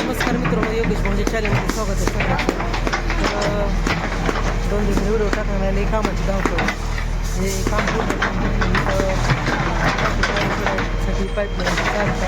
नमस्कार मित्रांनो, योगेश भाऊच्या चॅनलमध्ये स्वागत आहे सगळ्यांचं. दोन दिवस व्हिडिओ टाकणार आहे. कामाची धावपळ हे काम पूर्ण साठी पाईपलाईन उठलेला आहे.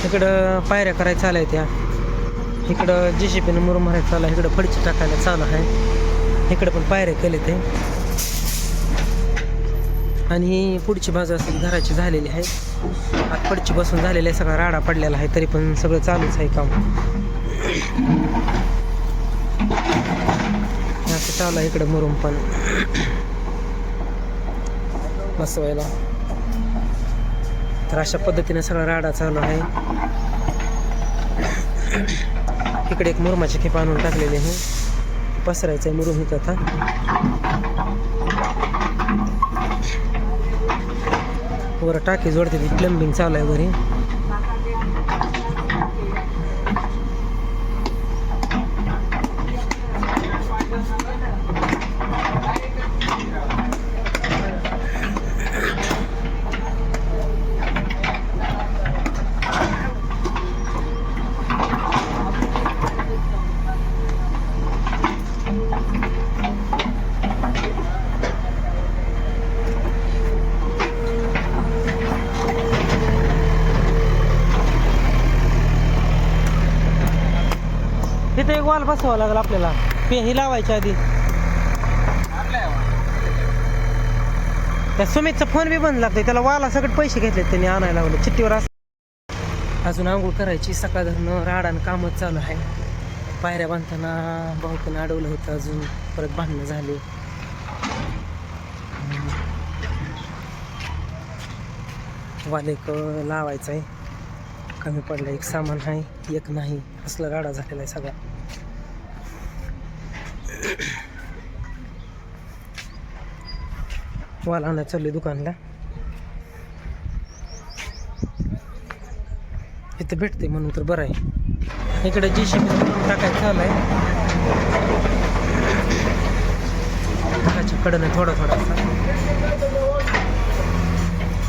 इकडं पायऱ्या करायला चालू आहे. त्या इकडं JCBनं मुरुम मारायला चालू आहे. इकडं फडची टाकायला चालू आहे. इकडं पण पायऱ्या केले ते. आणि ही पुढची बाजू असेल घराची झालेली आहे. आता फडची बसून झालेली आहे. सगळा राडा पडलेला आहे. तरी पण सगळं चालूच आहे काम. असं चालू आहे इकडं मुरुम पण बसवायला. तर अशा पद्धतीने सगळा राडा चालू आहे. इकडे एक मुरुमाची खेप आणून टाकलेली आहे. पसरायचं आहे मुरुम इथं. आता वर टाकी जोडते ती प्लंबिंग चालू आहे वरी. तिथे एक वाल बसवावं लागेल आपल्याला. ही लावायच्या आधी. त्या सुमितचा फोन बी बंद लागतोय. त्याला वाला सगळे पैसे घेतले त्यांनी आणायला लागले चिठ्ठीवर. अजून आंघोळ करायची. सकाळ धरणं राडानं कामच चालू आहे. पायऱ्या बांधताना भाऊकडनं अडवलं होतं. अजून परत बांधणं झाले. वाल एक लावायचं आहे. कमी पडलं. एक सामान आहे एक नाही. असला राडा झालेला आहे सगळा. वाल आणायला चालले दुकानला. इथं भेटते म्हणून तर बरं आहे. इकडे JCB टाकायचं चालू आहे. कडनं थोडा थोडासा.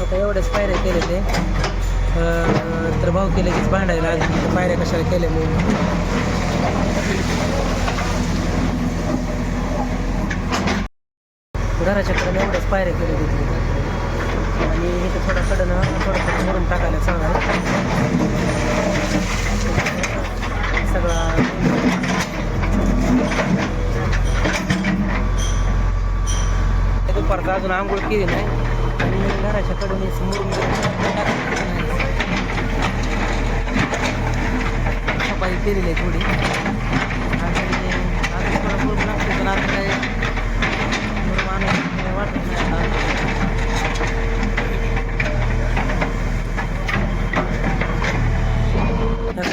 आता एवढेच पायऱ्या केले ते. तर भाऊ केले की भांडायला अजून पायऱ्या कशाला केल्या म्हणून. घराच्या कडनं एवढ्याच पायऱ्या केले तिथे. आणि इथं थोडा कडनं थोडं मुरुम टाकायला चांगला सगळा. दुपारचा अजून आंघोळ केली नाही. आणि घराच्या कडून मुरुम सफाई केलेली आहे थोडी. अजून थोडं मुरुम लागते पण आता काय मुरुम आणायचं वाटत नाही.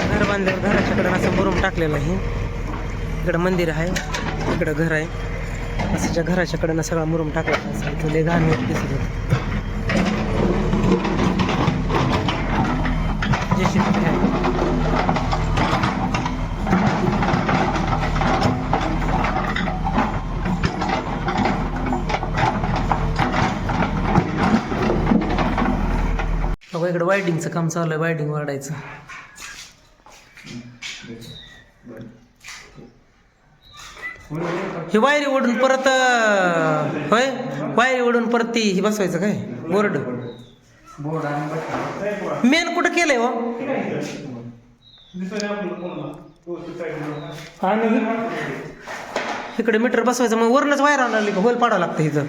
घर बांधल्यावर घराच्याकडं असं मुरुम टाकलेलं आहे. इकडं मंदिर आहे इकडं घर आहे. असं ज्या घराच्याकडनं सगळा मुरुम टाकला असेल तुला घाण होत दिसत होतं. JCB आहे. बघा इकडं वायडिंगचं काम चालू आहे. वायडिंग वाढायचं. ही वायरी ओढून परत होय वायरी ओढून परत ती ही बसवायचं काय बोर्ड. मेन कुठं केलंय हो. इकडे मीटर बसवायचं मग वरूनच वायर आणली का होल पाडावं लागतं इथं.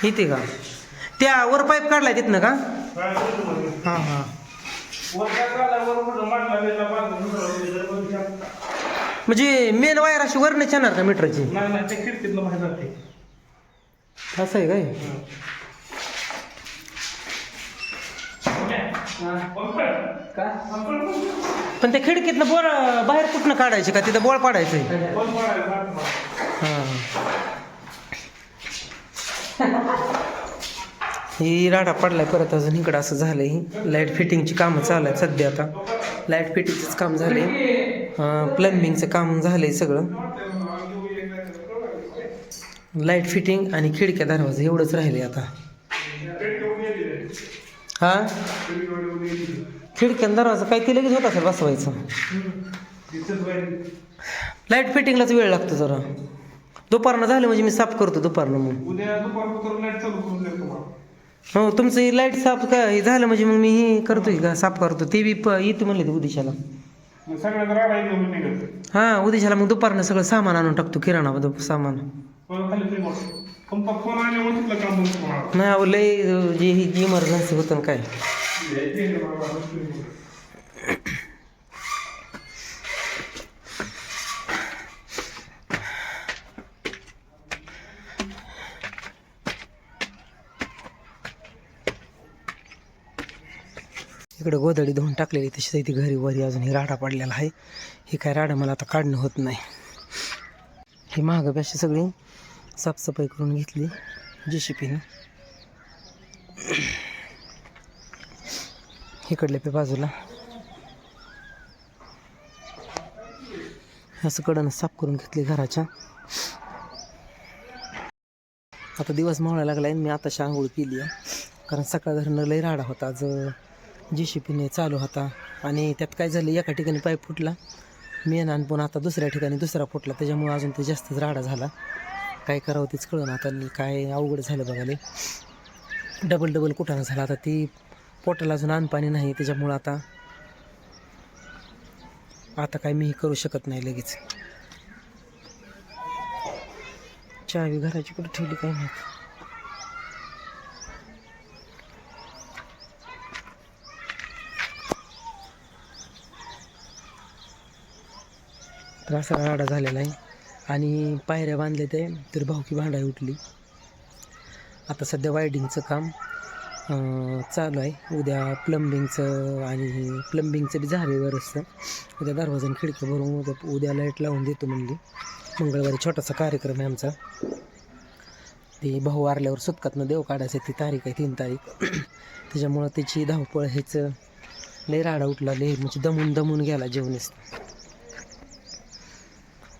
इथे का त्या वर पाईप काढलाय तिथनं का. हां हां म्हणजे मेन वायर अशी वरच येणार का मीटरची. असं आहे काय. पण त्या खिडकीतनं बोळ बाहेर कुठनं काढायचे का तिथं बोळ पाडायचं. हां ही राडा पडलाय परत अजून इकडं असं झालंय. ही लाईट फिटिंगची कामं चालू आहेत सध्या. आता लाईट फिटिंगचंच काम झालंय, प्लंबिंगचं काम झालंय सगळं. लाईट फिटिंग आणि खिडक्या दरवाजा एवढंच राहिले आता. हा खिडक्या दरवाजा काय ते लगेच होत असेल बसवायचं. लाईट फिटिंगलाच वेळ लागतो जरा. दुपारनं झालं म्हणजे मी साफ करतो दुपारनं. मग उद्या दुपारपर्यंत लाईट चालू करून देतो मला. हो तुमचं ही लाईट साफ का हे झालं म्हणजे मग मी ही करतोय का साफ करतो. ते बी येते म्हणले ते उद्याच्याला. सगळ्यात राडा एकदम निघत. हां उद्याच्याला मग दुपारनं सगळं सामान आणून टाकतो किराणा सामान. खाली फ्री मोड. तुमचा फोन आल्यामुळे तिथलं काम बंद होणार. नाही अहो लय जी ही जी इमर्जन्सी होतं ना काय. इकडे गोधडी धुवून टाकलेली तशी ती घरी वरी अजून ही राडा पडलेला आहे. ही काय राडा मला आता काढणं होत नाही. ही मागं अशी सगळी साफसफाई करून घेतली JCPनं. इकडल्या पे बाजूला असं कडनं साफ करून घेतली घराच्या. आता दिवस मावळायला लागला आहे. मी आताशी आंघोळ केली आहे कारण सकाळ धरणं लई राडा होता. आज JCPने चालू होता आणि त्यात काय झालं एका ठिकाणी पाईप फुटला मेन आणि पुन्हा आता दुसऱ्या ठिकाणी दुसरा फुटला. त्याच्यामुळे अजून ते जास्तच राडा झाला. काय करावं तेच कळलं आता. काय अवघड झालं बघाले. डबल कुठानं झाला. आता ती पोटाला अजून अन्न नाही त्याच्यामुळं आता काय मी करू शकत नाही लगेच. चावी घराची कुठं ठेवली काय माहिती. तर असा राडा झालेला आहे आणि पायऱ्या बांधल्या ते तर भावकी भांडाई उठली. आता सध्या वायडिंगचं काम चालू आहे. उद्या प्लंबिंगचं बी झालं व्यवस्था. उद्या दरवाजा आणि खिडकी भरून उद्या लाईट लावून देतो म्हणली. मंगळवारी छोटासा कार्यक्रम आहे आमचा. ते भाऊ वारल्यावर सुतकातनं देव काढायचं ती तारीख आहे 3 तारीख. त्याच्यामुळं त्याची धावपळ ह्याचं लय राडा उठला. लय म्हणजे दमून गेला जेवणीस.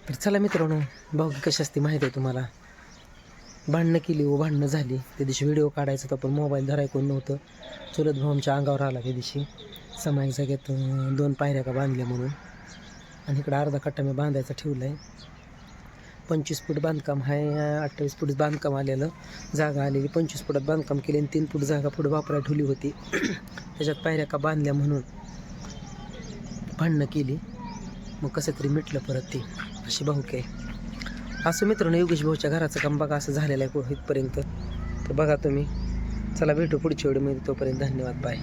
तर चला मित्रांनो भाऊकी कशी असते माहीत आहे तुम्हाला. भांडणं केली भांडणं झाली. त्या दिवशी व्हिडिओ काढायचा होता पण मोबाईल धराय कोण नव्हतं. चुलत भाऊ आमच्या अंगावर आला त्या दिवशी. सामायिक जागेत 2 पायऱ्या का बांधल्या म्हणून. आणि इकडं अर्धा कट्टा मी बांधायचा ठेवला आहे. 25 फूट बांधकाम आहे. 28 फूट बांधकाम आलेलं जागा आलेली. 25 फुटात बांधकाम केले आणि 3 फूट जागा पुढे वापरायला ठेवली होती. त्याच्यात पायऱ्या का बांधल्या म्हणून भांडणं केली. मग कसं तरी मिटलं परत ती. अशी भाऊकी आहे. असं मित्रांनो योगेश भाऊच्या घराचं काम बघा असं झालेलं आहे इथपर्यंत. तर बघा तुम्ही. चला भेटू पुढच्या व्हिडिओमध्ये. तोपर्यंत धन्यवाद. बाय.